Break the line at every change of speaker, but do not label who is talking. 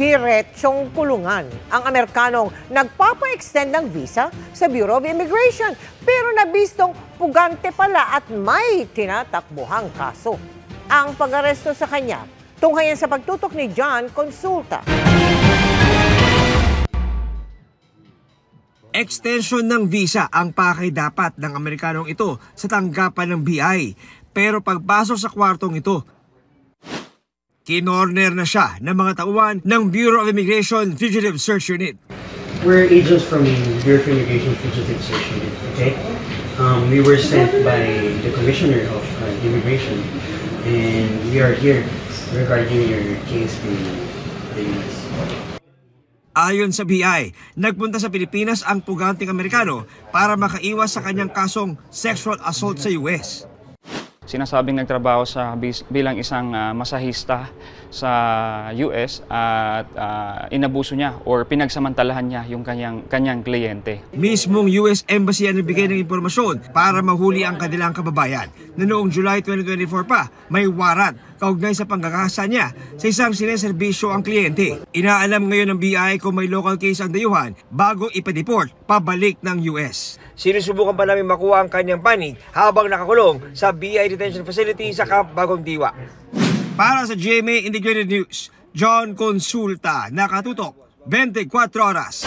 diretsong kulungan ang Amerikanong nagpapa-extend ng visa sa Bureau of Immigration pero nabistong pugante pala at may tinatakbuhang kaso. Ang pag-aresto sa kanya, tunghayan sa pagtutok ni John Consulta.
Extension ng visa ang pakidapat ng Amerikanong ito sa tanggapan ng BI. Pero pagpasok sa kwartong ito, kinorner na siya ng mga tauhan ng Bureau of Immigration Fugitive Search Unit.
We're agents from Bureau of Immigration Fugitive Search Unit, okay? We were sent by the Commissioner of Immigration and we are here regarding your case in the US.
Ayon sa BI, nagpunta sa Pilipinas ang puganting Amerikano para makaiwas sa kanyang kasong sexual assault sa US.
Sinasabing nagtrabaho bilang isang masahista sa US at inabuso niya or pinagsamantalahan niya yung kanyang kliyente.
Mismong US Embassy ang nagbigay ng impormasyon para mahuli ang kanilang kababayan na noong July 2024 pa may warrant kaugnay sa panggagahasa niya sa isang sineserbisyo ang kliyente. Inaalam ngayon ng BI kung may local case ang dayuhan bago ipadeport pabalik ng US. Sinusubukan pa namin makuha ang kanyang panig habang nakakulong sa BI Detention Facility sa Camp Bagong Diwa. Para sa GMA Integrated News, John Consulta, nakatutok 24 oras.